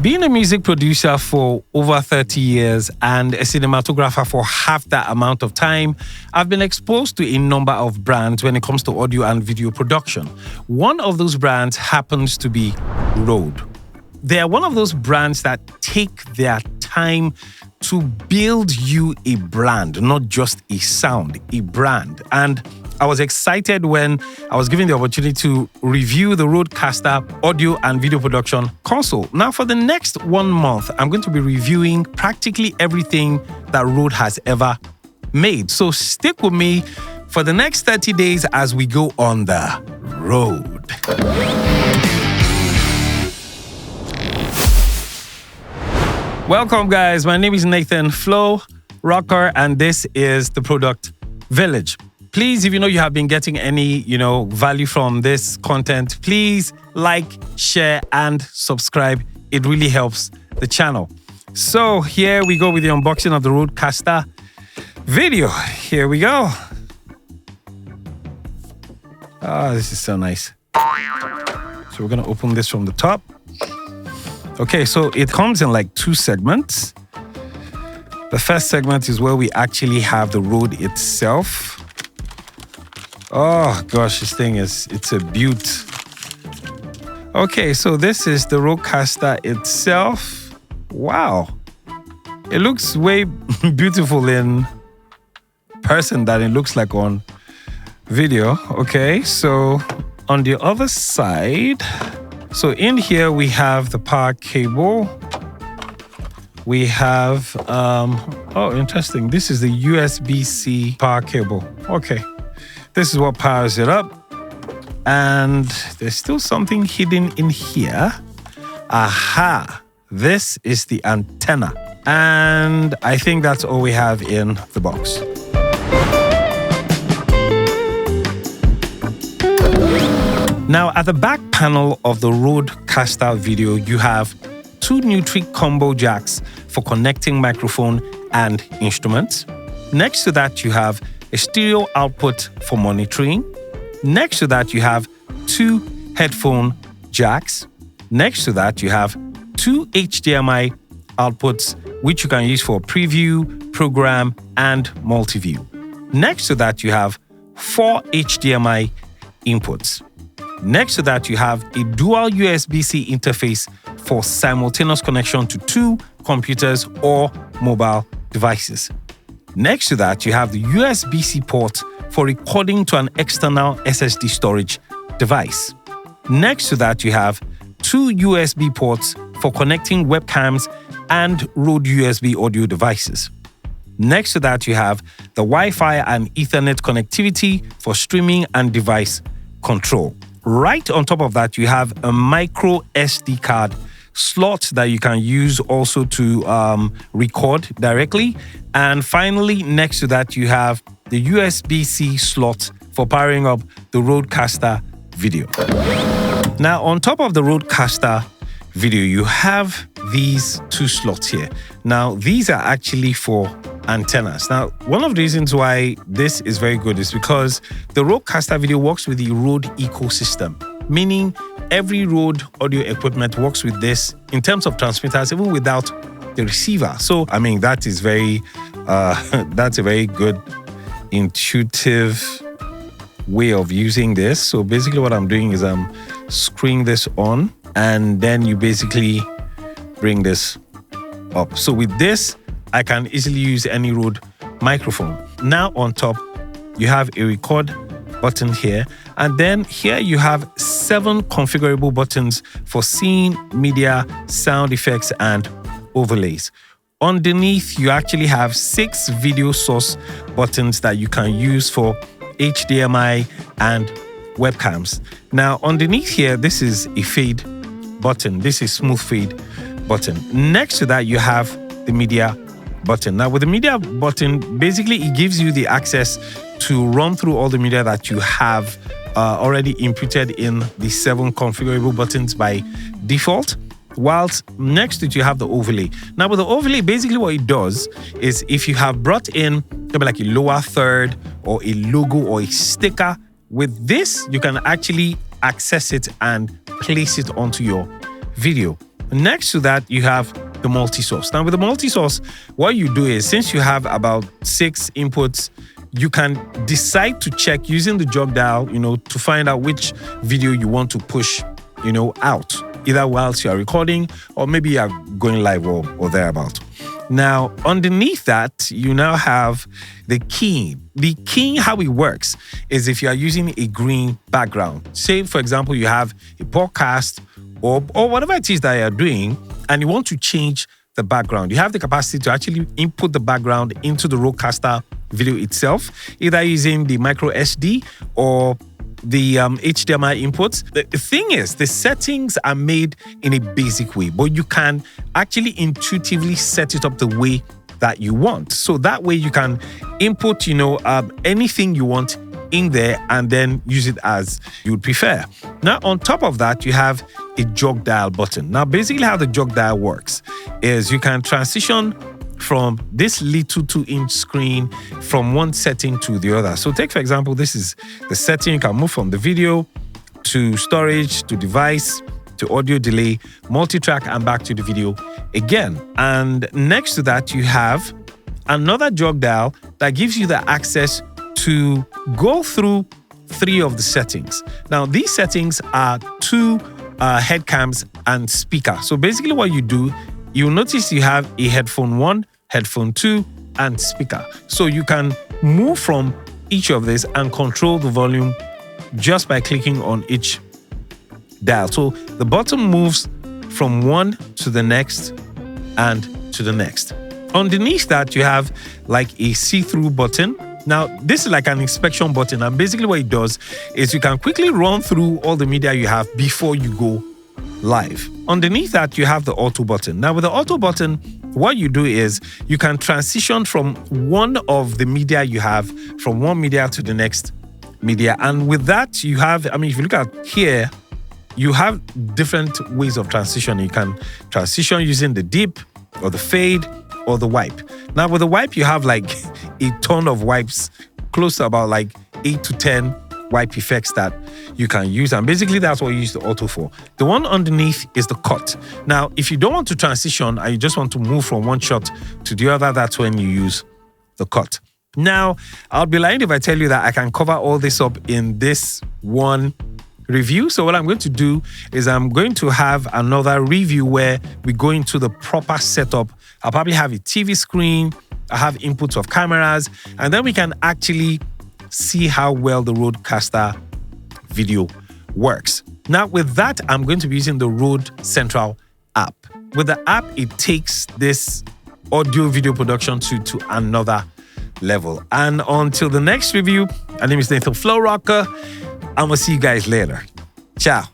Being a music producer for over 30 years and a cinematographer for half that amount of time, I've been exposed to a number of brands when it comes to audio and video production. One of those brands happens to be Rode. They are one of those brands that take their time to build you a brand, not just a sound, a brand. And I was excited when I was given the opportunity to review the RODECaster audio and video production console. Now, for the next 1 month, I'm going to be reviewing practically everything that Rode has ever made. So stick with me for the next 30 days as we go on the road. Welcome, guys. My name is Nathan Flo Rocker, and this is the Product Village. Please, if you know you have been getting any, value from this content, please like, share, and subscribe. It really helps the channel. So here we go with the unboxing of the RODECaster video. Here we go. This is so nice. So we're going to open this from the top. Okay, so it comes in like 2 segments. The first segment is where we actually have the Rode itself. Oh gosh, this thing it's a beaut. Okay, so this is the RODECaster itself. Wow. It looks way beautiful in person than it looks like on video. Okay, so on the other side, so in here we have the power cable. We have, oh, interesting. This is the USB-C power cable. Okay. This is what powers it up. And there's still something hidden in here. Aha! This is the antenna. And I think that's all we have in the box. Now, at the back panel of the RODECaster video, you have 2 Nutri combo jacks for connecting microphone and instruments. Next to that, you have a stereo output for monitoring. Next to that, you have 2 headphone jacks. Next to that, you have 2 HDMI outputs, which you can use for preview, program, and multi-view. Next to that, you have 4 HDMI inputs. Next to that, you have a dual USB-C interface for simultaneous connection to 2 computers or mobile devices. Next to that, you have the USB-C port for recording to an external SSD storage device. Next to that, you have 2 USB ports for connecting webcams and Rode USB audio devices. Next to that, you have the Wi-Fi and Ethernet connectivity for streaming and device control. Right on top of that, you have a micro SD card slot that you can use also to record directly. And finally, next to that, you have the USB-C slot for powering up the RODECaster video. Now, on top of the RODECaster video, you have these 2 slots here. Now, these are actually for antennas. Now, one of the reasons why this is very good is because the RODECaster video works with the Rode ecosystem, meaning every Rode audio equipment works with this in terms of transmitters, even without the receiver. So, I mean, that is very, that's a very good, intuitive way of using this. So basically what I'm doing is I'm screwing this on, and then you basically bring this up. So with this, I can easily use any Rode microphone. Now on top, you have a record button here. And then here you have 7 configurable buttons for scene, media, sound effects, and overlays. Underneath, you actually have 6 video source buttons that you can use for HDMI and webcams. Now, underneath here, this is a fade button. This is smooth fade button. Next to that, you have the media button. Now, with the media button, basically, it gives you the access to run through all the media that you have already inputted in the 7 configurable buttons by default. Whilst next to it, you have the overlay. Now, with the overlay, basically what it does is if you have brought in maybe like a lower third or a logo or a sticker, with this, you can actually access it and place it onto your video. Next to that, you have the multi-source. Now with the multi-source, what you do is, since you have about 6 inputs, you can decide to check using the jog dial, to find out which video you want to push, out, either whilst you are recording or maybe you are going live or thereabout. Now, underneath that, you now have the keying. The keying, how it works is if you are using a green background. Say, for example, you have a podcast or whatever it is that you are doing, and you want to change the background. You have the capacity to actually input the background into the RODECaster video itself, either using the micro SD or the HDMI inputs. The thing is, the settings are made in a basic way, but you can actually intuitively set it up the way that you want. So that way you can input, anything you want in there and then use it as you would prefer. Now, on top of that, you have a jog dial button. Now, basically how the jog dial works is you can transition from this little 2-inch screen from one setting to the other. So take, for example, this is the setting. You can move from the video to storage, to device, to audio delay, multi-track, and back to the video again. And next to that, you have another jog dial that gives you the access to go through 3 of the settings. Now, these settings are 2 head cams and speaker. So basically what you do, you'll notice you have a headphone 1, headphone 2, and speaker. So you can move from each of these and control the volume just by clicking on each dial. So the button moves from one to the next and to the next. Underneath that, you have like a see-through button. Now, this is like an inspection button, and basically what it does is you can quickly run through all the media you have before you go live. Underneath that, you have the auto button. Now, with the auto button, what you do is you can transition from one of the media you have, from one media to the next media. And with that, you have, if you look at here, you have different ways of transition. You can transition using the dip or the fade or the wipe. Now, with the wipe, you have like a ton of wipes, close to about like 8 to 10 wipe effects that you can use, and basically that's what you use the auto for. The one underneath is the cut. Now, if you don't want to transition and you just want to move from one shot to the other, that's when you use the cut. Now, I'll be lying if I tell you that I can cover all this up in this one review. So what I'm going to do is I'm going to have another review where we go into the proper setup. I'll probably have a TV screen, I have inputs of cameras, and then we can actually see how well the RODECaster video works. Now, with that, I'm going to be using the Rode Central app. With the app, it takes this audio video production to another level. And until the next review, my name is Nathan Flow Rocker. I'm gonna see you guys later. Ciao.